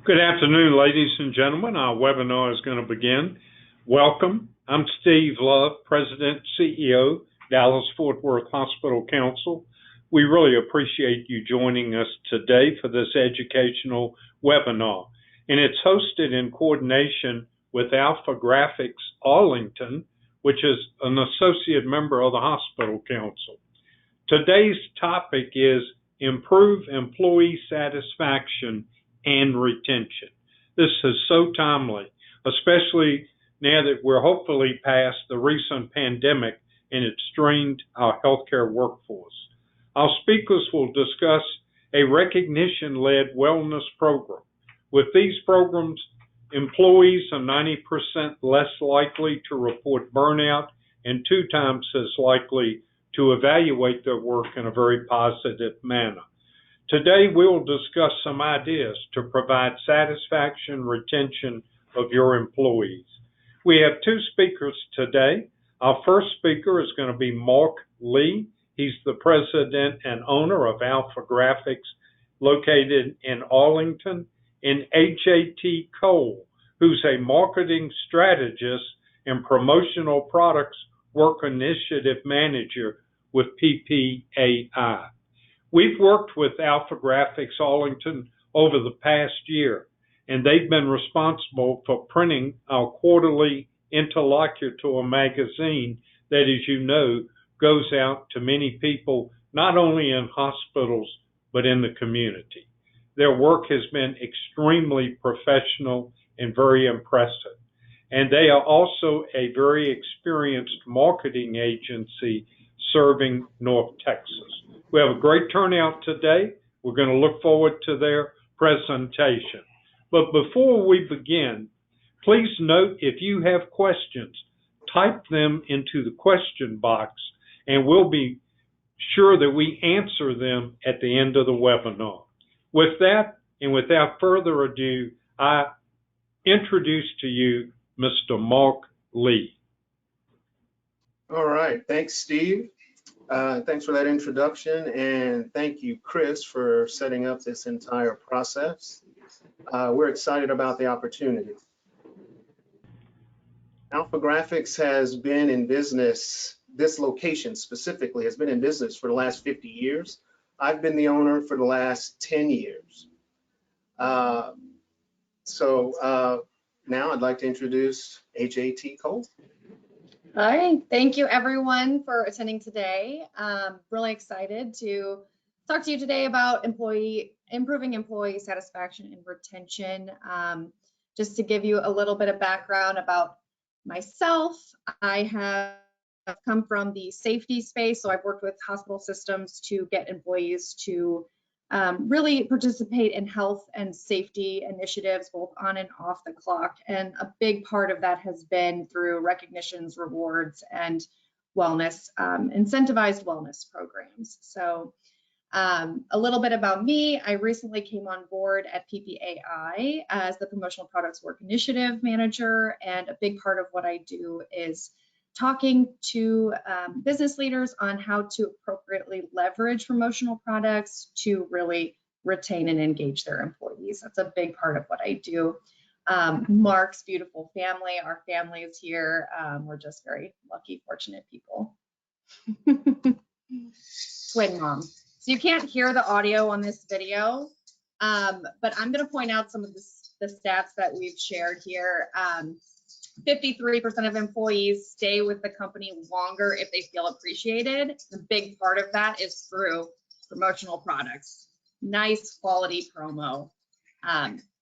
Good afternoon, ladies and gentlemen. Our webinar is going to begin. Welcome. I'm Steve Love, President, CEO, Dallas-Fort Worth Hospital Council. We really appreciate you joining us today for this educational webinar. And it's hosted in coordination with AlphaGraphics Arlington, which is an associate member of the Hospital Council. Today's topic is Improve Employee Satisfaction and Retention. This is so timely, especially now that we're hopefully past the recent pandemic and it strained our healthcare workforce. Our speakers will discuss a recognition-led wellness program. With these programs, employees are 90% less likely to report burnout and 2 times as likely to evaluate their work in a very positive manner. Today, we will discuss some ideas to provide satisfaction, retention of your employees. We have 2 speakers today. Our first speaker is going to be Mark Lee. He's the president and owner of AlphaGraphics, located in Arlington, and AJT Cole, who's a marketing strategist and promotional products work initiative manager with PPAI. We've worked with AlphaGraphics Arlington over the past year, and they've been responsible for printing our quarterly interlocutor magazine that, as you know, goes out to many people, not only in hospitals, but in the community. Their work has been extremely professional and very impressive. And they are also a very experienced marketing agency serving North Texas. We have a great turnout today. We're going to look forward to their presentation. But before we begin, please note if you have questions, type them into the question box, and we'll be sure that we answer them at the end of the webinar. With that, and without further ado, I introduce to you Mr. Mark Lee. All right, thanks, Steve. Thanks for that introduction, and thank you, Chris, for setting up this entire process. We're excited about the opportunity. AlphaGraphics has been in business, this location specifically has been in business for the last 50 years. I've been the owner for the last 10 years. Now I'd like to introduce AJT Cole. All right, thank you everyone for attending today. Really excited to talk to you today about improving employee satisfaction and retention. Just to give you a little bit of background about myself, I have come from the safety space, so I've worked with hospital systems to get employees to really participate in health and safety initiatives, both on and off the clock. And a big part of that has been through recognitions, rewards, and wellness, incentivized wellness programs. So a little bit about me. I recently came on board at PPAI as the Promotional Products Work Initiative Manager, and a big part of what I do is talking to business leaders on how to appropriately leverage promotional products to really retain and engage their employees. That's a big part of what I do. Mark's beautiful family, our family is here. We're just very lucky, fortunate people. Twin mom. So you can't hear the audio on this video, but I'm going to point out some of the stats that we've shared here. 53% of employees stay with the company longer if they feel appreciated. A big part of that is through promotional products. Nice quality promo.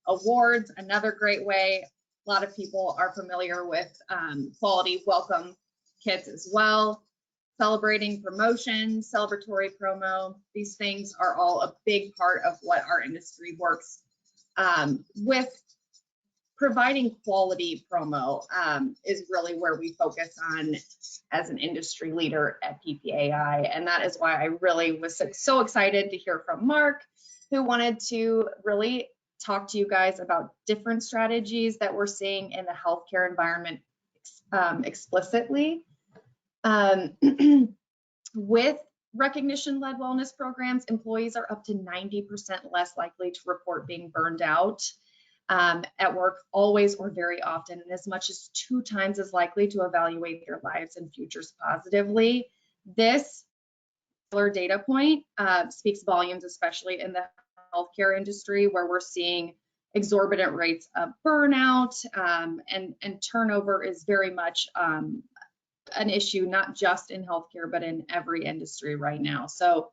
Awards, another great way. A lot of people are familiar with quality welcome kits as well. Celebrating promotions, celebratory promo. These things are all a big part of what our industry works with. Providing quality promo is really where we focus on as an industry leader at PPAI. And that is why I really was so excited to hear from Mark, who wanted to really talk to you guys about different strategies that we're seeing in the healthcare environment explicitly. With recognition-led wellness programs, employees are up to 90% less likely to report being burned out. at work always or very often, and as much as 2 times as likely to evaluate their lives and futures positively. This data point speaks volumes, especially in the healthcare industry, where we're seeing exorbitant rates of burnout, and turnover is very much an issue, not just in healthcare, but in every industry right now. So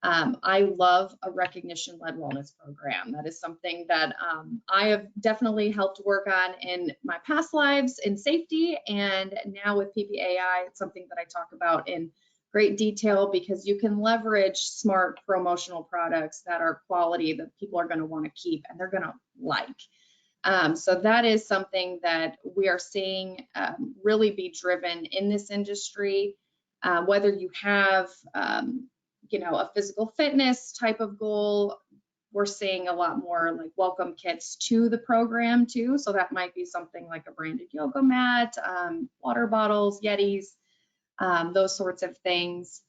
I love a recognition-led wellness program. That is something that I have definitely helped work on in my past lives in safety, and now with PPAI, it's something that I talk about in great detail, because you can leverage smart promotional products that are quality that people are going to want to keep and they're going to like. So that is something that we are seeing really be driven in this industry. Whether you have a physical fitness type of goal, we're seeing a lot more like welcome kits to the program too. So that might be something like a branded yoga mat, water bottles, Yetis. Those sorts of things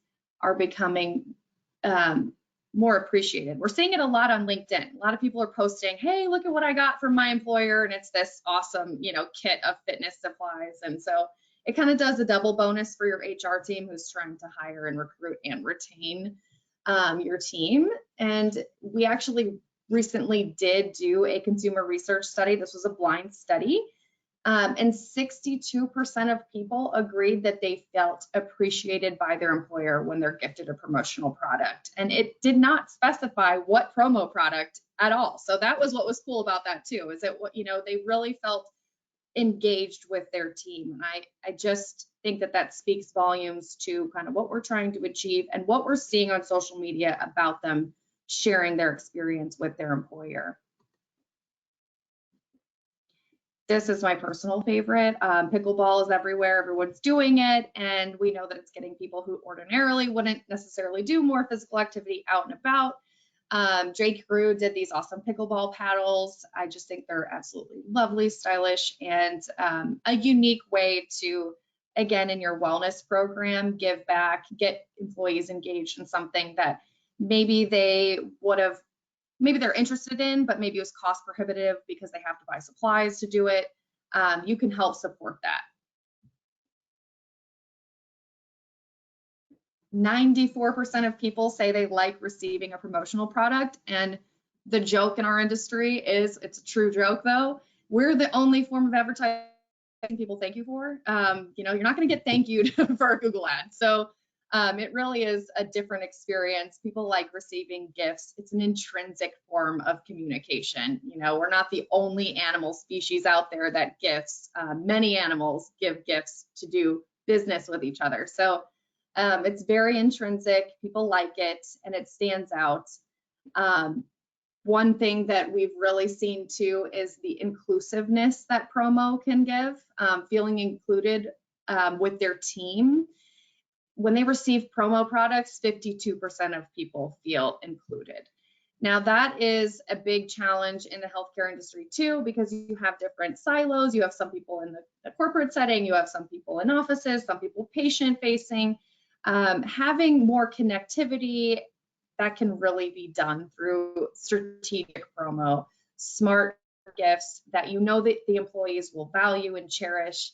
are becoming more appreciated. We're seeing it a lot on LinkedIn. A lot of people are posting, hey, look at what I got from my employer, and it's this awesome, kit of fitness supplies. And so it kind of does a double bonus for your HR team who's trying to hire and recruit and retain your team. And we actually recently did do a consumer research study. This was a blind study. And 62% of people agreed that they felt appreciated by their employer when they're gifted a promotional product. And it did not specify what promo product at all. So that was what was cool about that too, is that they really felt engaged with their team. And I just think that speaks volumes to kind of what we're trying to achieve and what we're seeing on social media about them sharing their experience with their employer. This is my personal favorite. Pickleball is everywhere. Everyone's doing it. And we know that it's getting people who ordinarily wouldn't necessarily do more physical activity out and about. Jake Crew did these awesome pickleball paddles. I just think they're absolutely lovely, stylish, and a unique way to, again, in your wellness program, give back, get employees engaged in something that maybe they're interested in, but maybe it was cost prohibitive because they have to buy supplies to do it. You can help support that. 94% of people say they like receiving a promotional product. And the joke in our industry is, it's a true joke though, we're the only form of advertising people thank you for. You're not going to get thank you for a Google ad. So it really is a different experience. People like receiving gifts. It's an intrinsic form of communication. We're not the only animal species out there that gifts. Many animals give gifts to do business with each other. So it's very intrinsic. People like it, and it stands out. One thing that we've really seen too is the inclusiveness that promo can give, feeling included with their team. When they receive promo products, 52% of people feel included. Now that is a big challenge in the healthcare industry too, because you have different silos. You have some people in the corporate setting, you have some people in offices, some people patient facing. Having more connectivity, that can really be done through strategic promo, smart gifts that that the employees will value and cherish.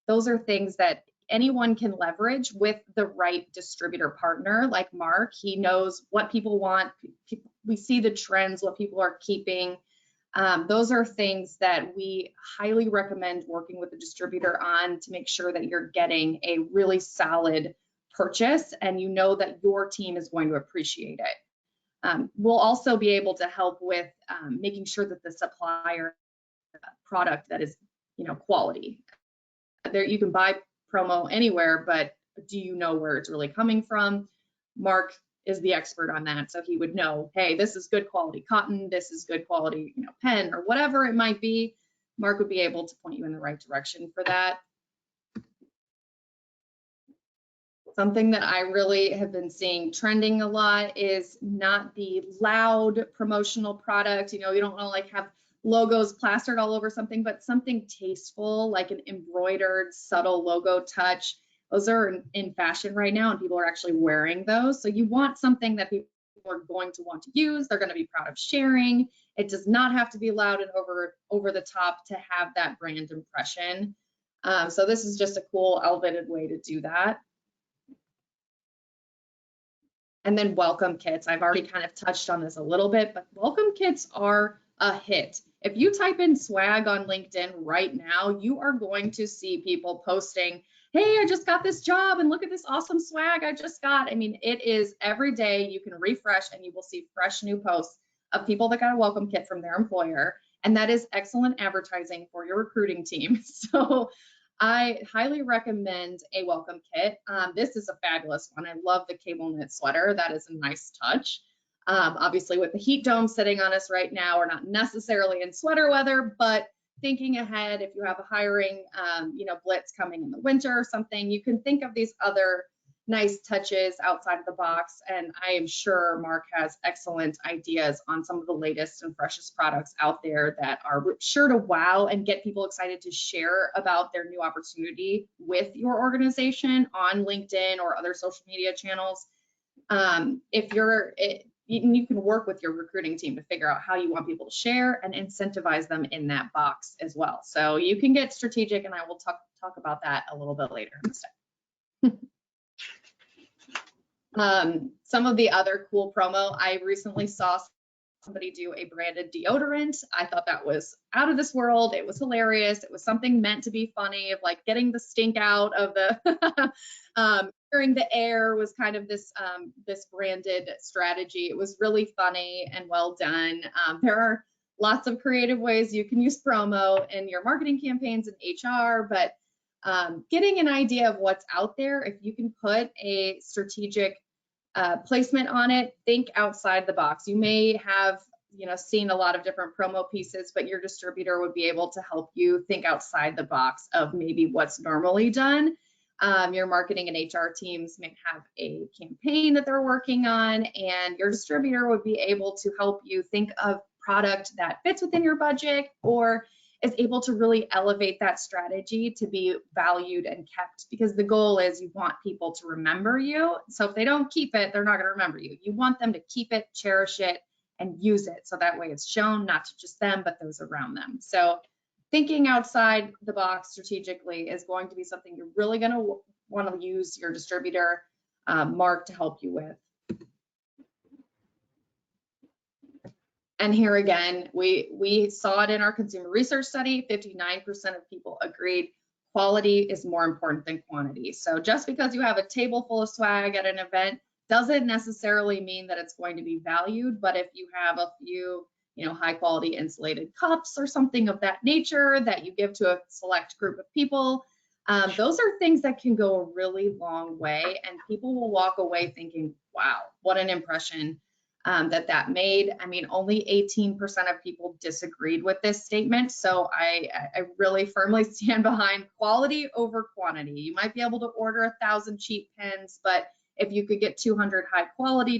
Those are things that anyone can leverage with the right distributor partner like Mark. He knows what people want. We see the trends, what people are keeping. Those are things that we highly recommend working with the distributor on to make sure that you're getting a really solid purchase and that your team is going to appreciate it. We'll also be able to help with making sure that the supplier product that is quality. You can buy promo anywhere, but do you know where it's really coming from? Mark is the expert on that, so he would know, hey, this is good quality cotton, this is good quality pen, or whatever it might be. Mark would be able to point you in the right direction for that. Something that I really have been seeing trending a lot is not the loud promotional product. You don't want to have logos plastered all over something, but something tasteful, like an embroidered subtle logo touch. Those are in fashion right now, and people are actually wearing those. So you want something that people are going to want to use. They're going to be proud of sharing. It does not have to be loud and over the top to have that brand impression. So this is just a cool elevated way to do that. And then welcome kits. I've already kind of touched on this a little bit, but welcome kits are a hit. If you type in swag on LinkedIn right now, you are going to see people posting, hey, I just got this job and look at this awesome swag I just got. I mean, it is every day you can refresh and you will see fresh new posts of people that got a welcome kit from their employer. And that is excellent advertising for your recruiting team. So I highly recommend a welcome kit. This is a fabulous one. I love the cable knit sweater. That is a nice touch. Obviously with the heat dome sitting on us right now, we're not necessarily in sweater weather, but thinking ahead, if you have a hiring, blitz coming in the winter or something, you can think of these other nice touches outside of the box. And I am sure Mark has excellent ideas on some of the latest and freshest products out there that are sure to wow and get people excited to share about their new opportunity with your organization on LinkedIn or other social media channels. You can work with your recruiting team to figure out how you want people to share and incentivize them in that box as well. So you can get strategic, and I will talk about that a little bit later in the step. Some of the other cool promo, I recently saw somebody do a branded deodorant. I thought that was out of this world. It was hilarious. It was something meant to be funny, of like getting the stink out of the clearing the air was kind of this branded strategy. It was really funny and well done. There are lots of creative ways you can use promo in your marketing campaigns and HR, but getting an idea of what's out there, if you can put a strategic placement on it, think outside the box. You may have seen a lot of different promo pieces, but your distributor would be able to help you think outside the box of maybe what's normally done. Your marketing and HR teams may have a campaign that they're working on, and your distributor would be able to help you think of product that fits within your budget or is able to really elevate that strategy to be valued and kept, because the goal is you want people to remember you. So if they don't keep it, they're not going to remember you. You want them to keep it, cherish it, and use it. So that way it's shown not to just them, but those around them. So thinking outside the box strategically is going to be something you're really going to want to use your distributor, Mark, to help you with. And here again, we saw it in our consumer research study, 59% of people agreed quality is more important than quantity. So just because you have a table full of swag at an event doesn't necessarily mean that it's going to be valued, but if you have a few high quality insulated cups or something of that nature that you give to a select group of people, those are things that can go a really long way, and people will walk away thinking, wow, what an impression that made. I mean, only 18% of people disagreed with this statement. So I really firmly stand behind quality over quantity. You might be able to order 1,000 cheap pens, but if you could get 200 high quality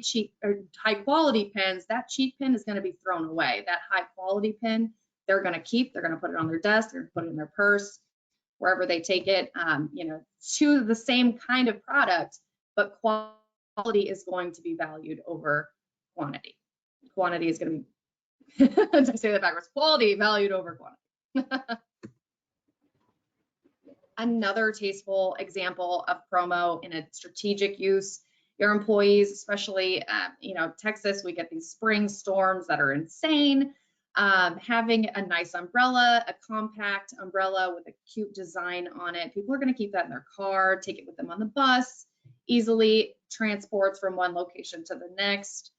pens, that cheap pen is going to be thrown away. That high quality pen, they're going to keep, they're going to put it on their desk, they're going to put it in their purse, wherever they take it, to the same kind of product, but quality is going to be valued over quantity. Quantity is going to be, I say that backwards, quality valued over quantity. Another tasteful example of promo in a strategic use, your employees, especially, Texas, we get these spring storms that are insane. Having a nice umbrella, a compact umbrella with a cute design on it, people are going to keep that in their car, take it with them on the bus, easily transports from one location to the next.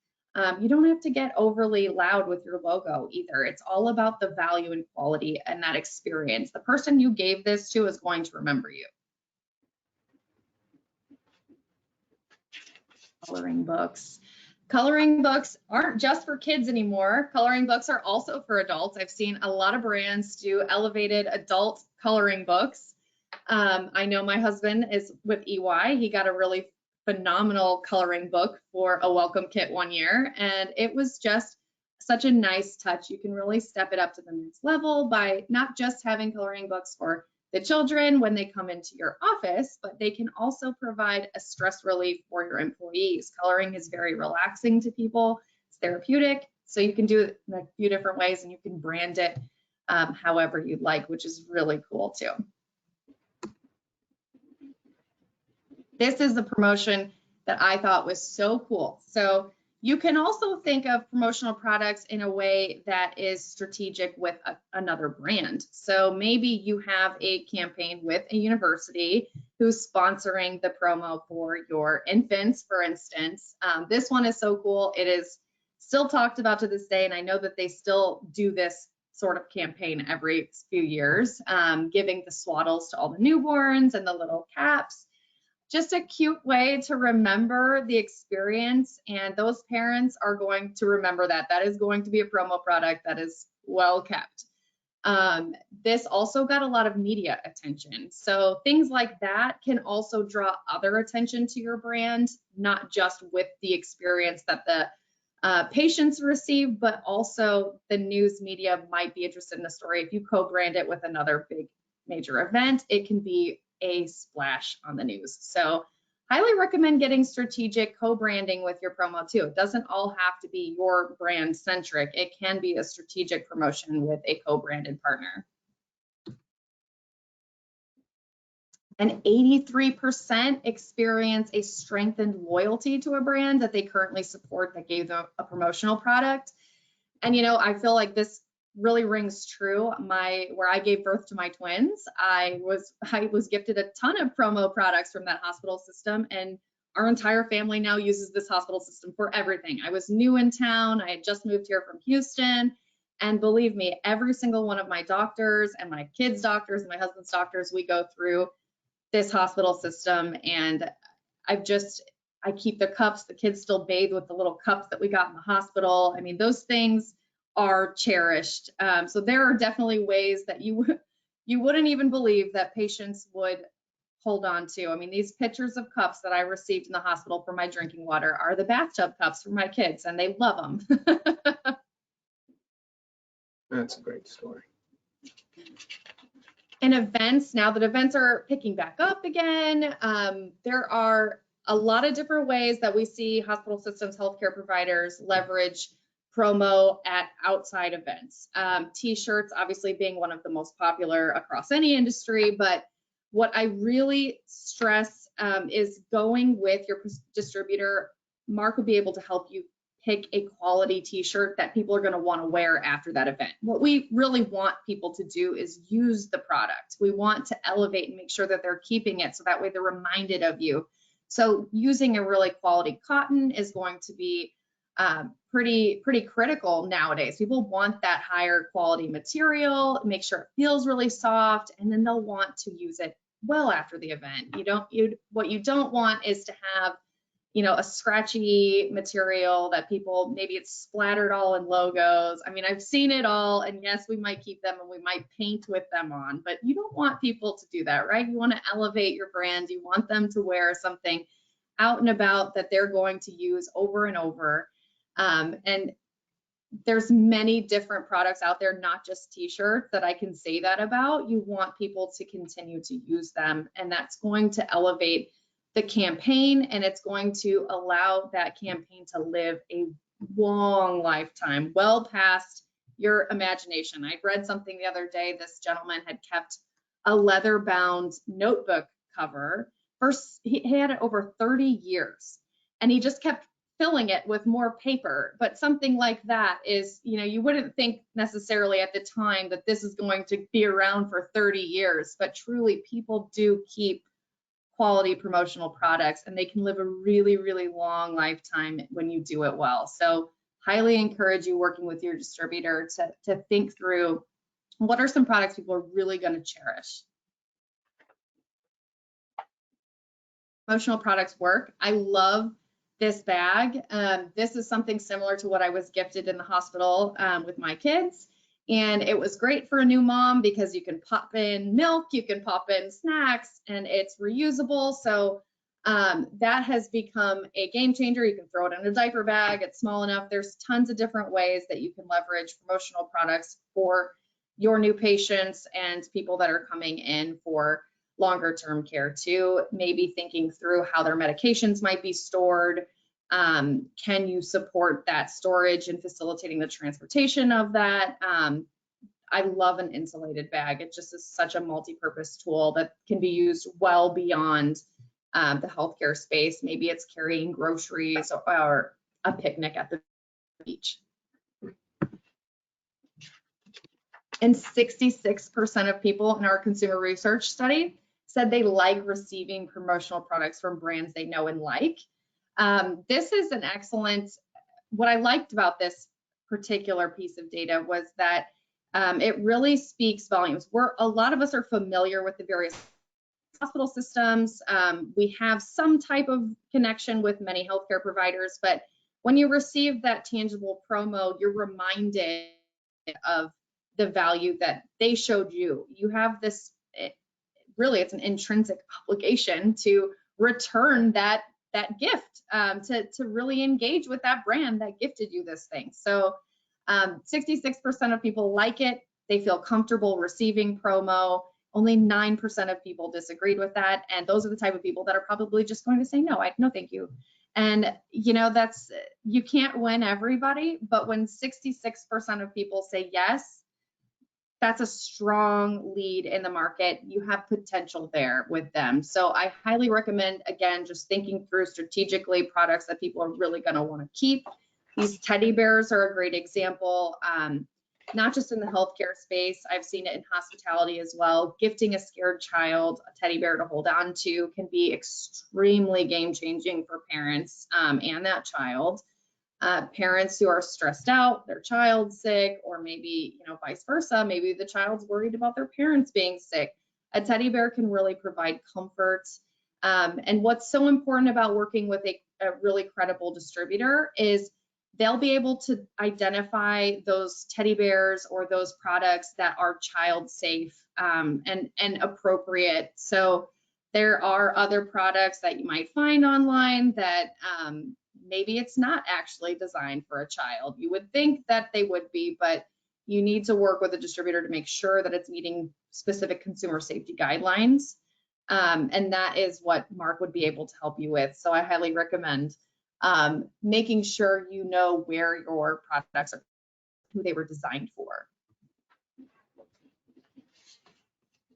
You don't have to get overly loud with your logo either. It's all about the value and quality and that experience. The person you gave this to is going to remember you. Coloring books. Coloring books aren't just for kids anymore. Coloring books are also for adults. I've seen a lot of brands do elevated adult coloring books. I know my husband is with EY. He got a really phenomenal coloring book for a welcome kit one year, and it was just such a nice touch. You can really step it up to the next level by not just having coloring books for the children when they come into your office, but they can also provide a stress relief for your employees. Coloring is very relaxing to people. It's therapeutic. So you can do it in a few different ways, and you can brand it however you'd like, which is really cool too. This is the promotion that I thought was so cool. So you can also think of promotional products in a way that is strategic with another brand. So maybe you have a campaign with a university who's sponsoring the promo for your infants, for instance. This one is so cool. It is still talked about to this day, and I know that they still do this sort of campaign every few years, giving the swaddles to all the newborns and the little caps. Just a cute way to remember the experience, and those parents are going to remember that. That is going to be a promo product that is well kept. This also got a lot of media attention. So things like that can also draw other attention to your brand, not just with the experience that the patients receive, but also the news media might be interested in the story. If you co-brand it with another big major event, it can be a splash on the news. So highly recommend getting strategic co-branding with your promo too. It doesn't all have to be your brand centric. It can be a strategic promotion with a co-branded partner. And 83% experience a strengthened loyalty to a brand that they currently support that gave them a promotional product. And you know, I feel like this really rings true. Where I gave birth to my twins, I was gifted a ton of promo products from that hospital system, and our entire family now uses this hospital system for everything. I was new in town. I had just moved here from Houston, and believe me, every single one of my doctors and my kids' doctors and my husband's doctors, we go through this hospital system, and I keep the cups. The kids still bathe with the little cups that we got in the hospital. I mean, those things are cherished. So there are definitely ways that you wouldn't even believe that patients would hold on to. I mean, these pitchers of cups that I received in the hospital for my drinking water are the bathtub cups for my kids, and they love them. That's a great story. And events, now that events are picking back up again, there are a lot of different ways that we see hospital systems, healthcare providers leverage promo at outside events. T-shirts obviously being one of the most popular across any industry, but what I really stress is going with your distributor. Mark will be able to help you pick a quality T-shirt that people are going to want to wear after that event. What we really want people to do is use the product. We want to elevate and make sure that they're keeping it, so that way they're reminded of you. So using a really quality cotton is going to be pretty critical nowadays. People want that higher quality material, make sure it feels really soft, and then they'll want to use it well after the event. What you don't want is to have, you know, a scratchy material that people, maybe it's splattered all in logos. I mean, I've seen it all, and yes, we might keep them and we might paint with them on, but you don't want people to do that, right? You want to elevate your brand. You want them to wear something out and about that they're going to use over and over. And there's many different products out there, not just T-shirts, that I can say that about. You want people to continue to use them, and that's going to elevate the campaign, and it's going to allow that campaign to live a long lifetime, well past your imagination. I read something the other day. This gentleman had kept a leather-bound notebook cover. He had it over 30 years, and he just kept filling it with more paper. But something like that is, you know, you wouldn't think necessarily at the time that this is going to be around for 30 years, but truly people do keep quality promotional products, and they can live a really, really long lifetime when you do it well. So highly encourage you, working with your distributor, to think through what are some products people are really going to cherish. Promotional products work. I love this bag. This is something similar to what I was gifted in the hospital with my kids. And it was great for a new mom because you can pop in milk, you can pop in snacks, and it's reusable. So that has become a game changer. You can throw it in a diaper bag. It's small enough. There's tons of different ways that you can leverage promotional products for your new patients and people that are coming in for longer term care too, maybe thinking through how their medications might be stored. Can you support that storage and facilitating the transportation of that? I love an insulated bag. It just is such a multi-purpose tool that can be used well beyond the healthcare space. Maybe it's carrying groceries or a picnic at the beach. And 66% of people in our consumer research study said they like receiving promotional products from brands they know and like. This is an excellent, what I liked about this particular piece of data was that it really speaks volumes. A lot of us are familiar with the various hospital systems. We have some type of connection with many healthcare providers, but when you receive that tangible promo, you're reminded of the value that they showed you. You have this, really, it's an intrinsic obligation to return that gift, to really engage with that brand that gifted you this thing. So 66% of people like it. They feel comfortable receiving promo. Only 9% of people disagreed with that. And those are the type of people that are probably just going to say, no, no, thank you. And, you know, you can't win everybody, but when 66% of people say yes, that's a strong lead in the market. You have potential there with them. So I highly recommend, again, just thinking through strategically products that people are really going to want to keep. These teddy bears are a great example, not just in the healthcare space. I've seen it in hospitality as well. Gifting a scared child a teddy bear to hold on to can be extremely game-changing for parents and that child. Parents who are stressed out, their child's sick, or maybe, you know, vice versa, maybe the child's worried about their parents being sick. A teddy bear can really provide comfort. And what's so important about working with a really credible distributor is they'll be able to identify those teddy bears or those products that are child safe and appropriate. So there are other products that you might find online that maybe it's not actually designed for a child. You would think that they would be, but you need to work with a distributor to make sure that it's meeting specific consumer safety guidelines. And that is what Mark would be able to help you with. So I highly recommend making sure you know where your products are, who they were designed for.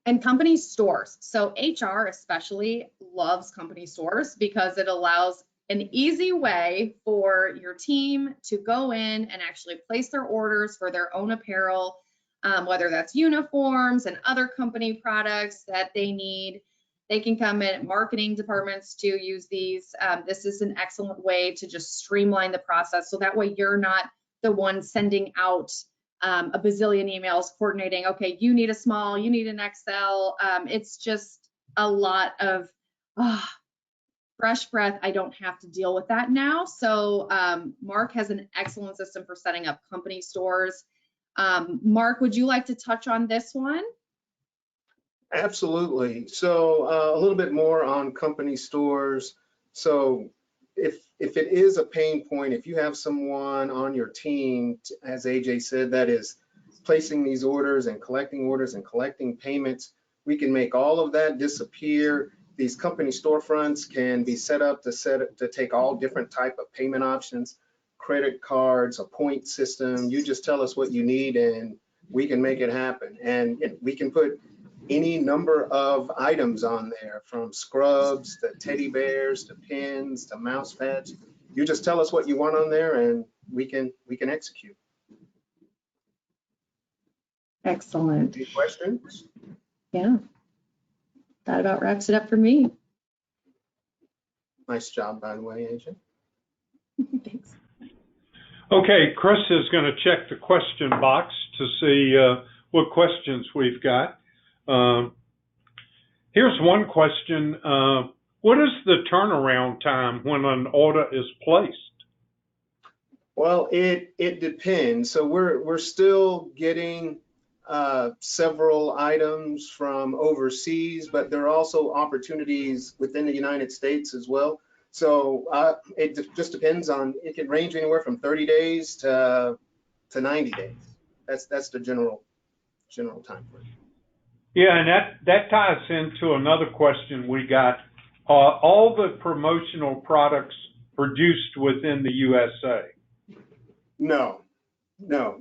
And company stores. So HR especially loves company stores because it allows an easy way for your team to go in and actually place their orders for their own apparel, whether that's uniforms and other company products that they need. They can come in, marketing departments to use these. This is an excellent way to just streamline the process. So that way you're not the one sending out a bazillion emails coordinating, okay, you need a small, you need an XL. It's just a lot of fresh breath. I don't have to deal with that now. So Mark has an excellent system for setting up company stores. Mark, would you like to touch on this one? Absolutely. So a little bit more on company stores. So if it is a pain point, if you have someone on your team, as AJ said, that is placing these orders and collecting payments, we can make all of that disappear. These company storefronts can be set up to take all different type of payment options, credit cards, a point system. You just tell us what you need and we can make it happen. And we can put any number of items on there, from scrubs to teddy bears to pins to mouse pads. You just tell us what you want on there and we can execute. Excellent. Any questions? Yeah, that about wraps it up for me. Nice job, by the way, AJ. Thanks. Okay, Chris is going to check the question box to see what questions we've got. Here's one question. What is the turnaround time when an order is placed? Well, it depends. So we're still getting several items from overseas, but there are also opportunities within the United States as well. So it just depends on, it can range anywhere from 30 days to 90 days. That's the general general time frame. Yeah, and that ties into another question we got. Are all the promotional products produced within the USA? No,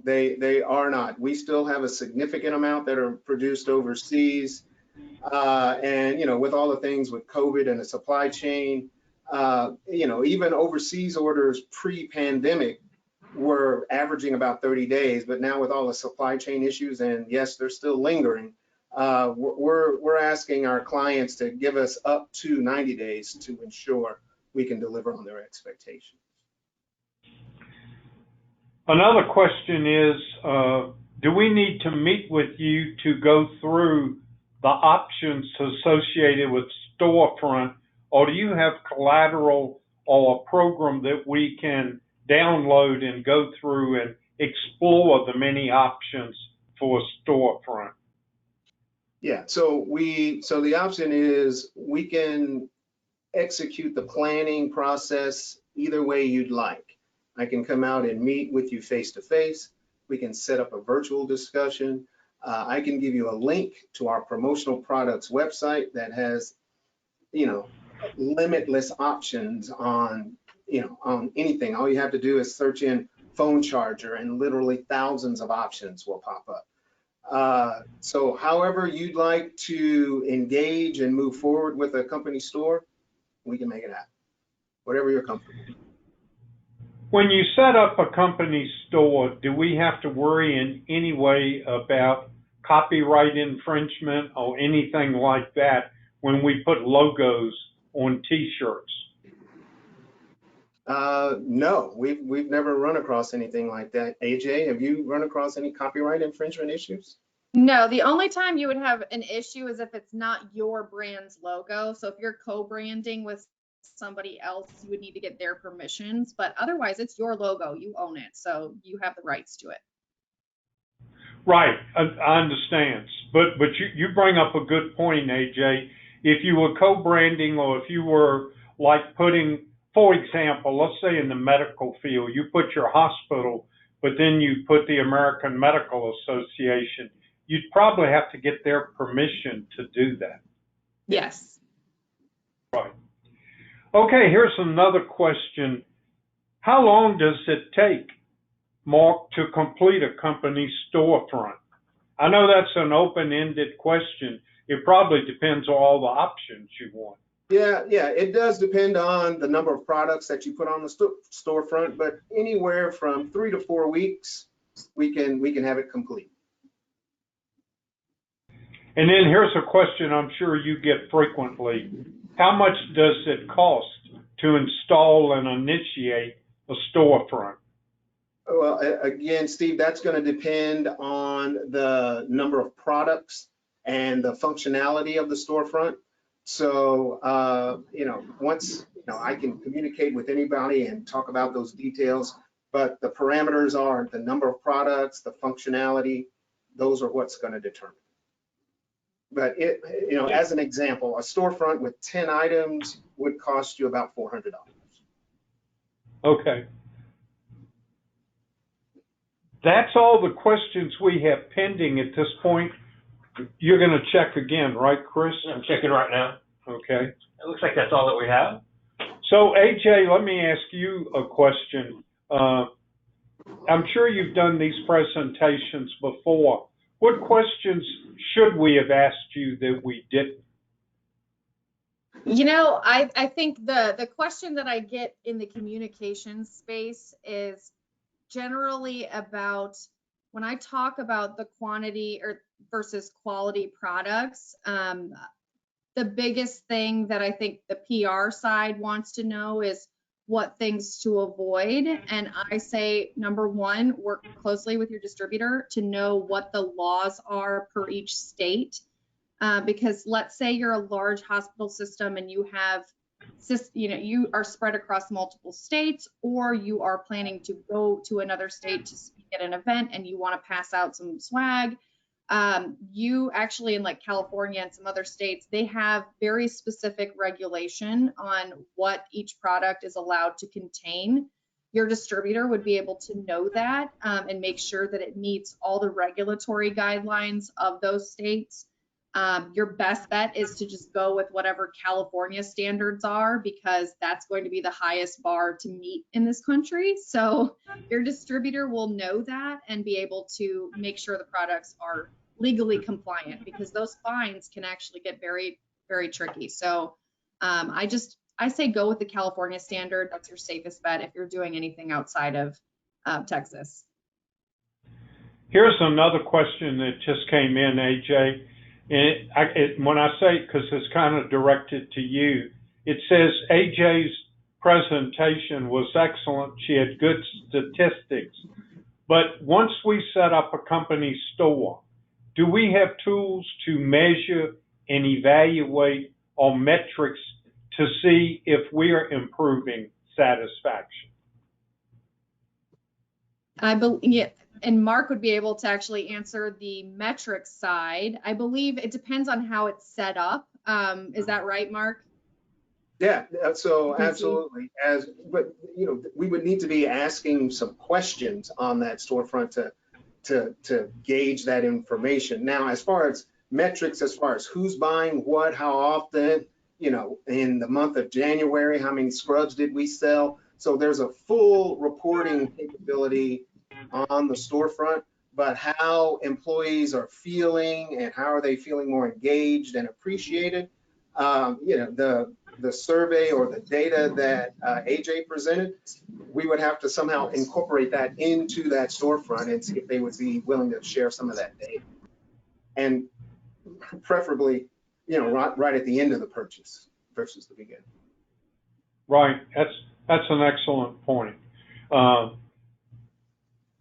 they are not. We still have a significant amount that are produced overseas. And, with all the things with COVID and the supply chain, even overseas orders pre-pandemic were averaging about 30 days. But now with all the supply chain issues, and yes, they're still lingering, we're asking our clients to give us up to 90 days to ensure we can deliver on their expectations. Another question is, do we need to meet with you to go through the options associated with storefront, or do you have collateral or a program that we can download and go through and explore the many options for storefront? Yeah, so the option is we can execute the planning process either way you'd like. I can come out and meet with you face to face. We can set up a virtual discussion. I can give you a link to our promotional products website that has, limitless options on anything. All you have to do is search in phone charger and literally thousands of options will pop up. So however you'd like to engage and move forward with a company store, we can make it happen, whatever you're comfortable with. When you set up a company store, do we have to worry in any way about copyright infringement or anything like that when we put logos on T-shirts? No, we've never run across anything like that. AJ, have you run across any copyright infringement issues? No, the only time you would have an issue is if it's not your brand's logo. So if you're co-branding with somebody else, you would need to get their permissions, but otherwise it's your logo, you own it, so you have the rights to it. Right, I understand, but you bring up a good point, AJ. If you were co-branding, or if you were like putting, for example, let's say in the medical field, you put your hospital, but then you put the American Medical Association, you'd probably have to get their permission to do that. Yes. Right. Okay, here's another question. How long does it take, Mark, to complete a company storefront? I know that's an open-ended question. It probably depends on all the options you want. Yeah, it does depend on the number of products that you put on the storefront, but anywhere from 3 to 4 weeks, we can have it complete. And then here's a question I'm sure you get frequently. How much does it cost to install and initiate a storefront? Well, again, Steve, that's going to depend on the number of products and the functionality of the storefront. So, once, I can communicate with anybody and talk about those details, but the parameters are the number of products, the functionality, those are what's going to determine. But as an example, a storefront with 10 items would cost you about $400. Okay. That's all the questions we have pending at this point. You're going to check again, right, Chris? I'm checking right now. Okay. It looks like that's all that we have. So, AJ, let me ask you a question. I'm sure you've done these presentations before. What questions should we have asked you that we didn't? I think the question that I get in the communications space is generally about when I talk about the quantity or versus quality products. The biggest thing that I think the PR side wants to know is what things to avoid. And I say, number one, work closely with your distributor to know what the laws are per each state. Because let's say you're a large hospital system and you have, you are spread across multiple states, or you are planning to go to another state to speak at an event and you want to pass out some swag. You actually, in like California and some other states, they have very specific regulation on what each product is allowed to contain. your distributor would be able to know that and make sure that it meets all the regulatory guidelines of those states. Your best bet is to just go with whatever California standards are, because that's going to be the highest bar to meet in this country. So your distributor will know that and be able to make sure the products are legally compliant, because those fines can actually get very, very tricky. So I say go with the California standard. That's your safest bet if you're doing anything outside of Texas. Here's another question that just came in, AJ. And when I say, because it's kind of directed to you, it says AJ's presentation was excellent. She had good statistics. But once we set up a company store, do we have tools to measure and evaluate our metrics to see if we are improving satisfaction? I believe, yeah, and Mark would be able to actually answer the metrics side. I believe it depends on how it's set up. Is that right, Mark? Yeah, so absolutely. But we would need to be asking some questions on that storefront to gauge that information. Now, as far as metrics, as far as who's buying what, how often, in the month of January, how many scrubs did we sell? So there's a full reporting capability on the storefront, but how employees are feeling and how are they feeling more engaged and appreciated, the survey or the data that AJ presented, we would have to somehow incorporate that into that storefront and see if they would be willing to share some of that data. And preferably, right at the end of the purchase versus the beginning. Right. That's an excellent point.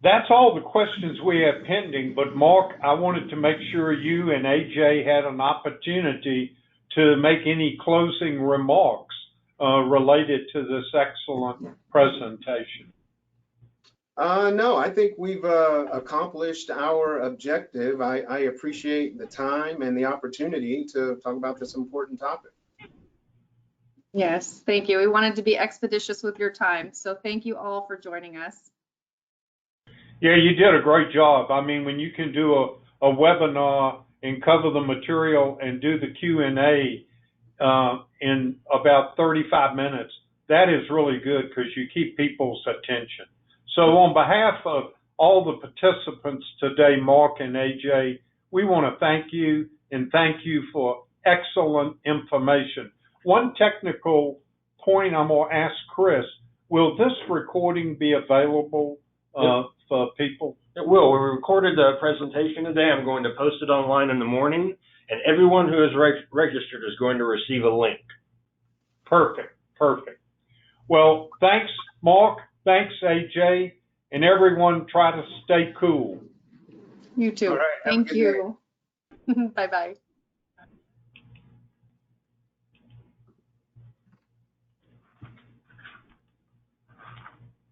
That's all the questions we have pending, but Mark, I wanted to make sure you and AJ had an opportunity to make any closing remarks related to this excellent presentation. No, I think we've accomplished our objective. I appreciate the time and the opportunity to talk about this important topic. Yes, thank you. We wanted to be expeditious with your time, so thank you all for joining us. Yeah, you did a great job. I mean, when you can do a webinar and cover the material and do the Q&A in about 35 minutes, that is really good because you keep people's attention. So on behalf of all the participants today, Mark and AJ, we want to thank you and thank you for excellent information. One technical point I'm going to ask Chris, will this recording be available for people? It will. We recorded the presentation today. I'm going to post it online in the morning, and everyone who is registered is going to receive a link. Perfect, perfect. Well, thanks, Mark. Thanks, AJ. And everyone, try to stay cool. You too. All right, thank you. Bye-bye.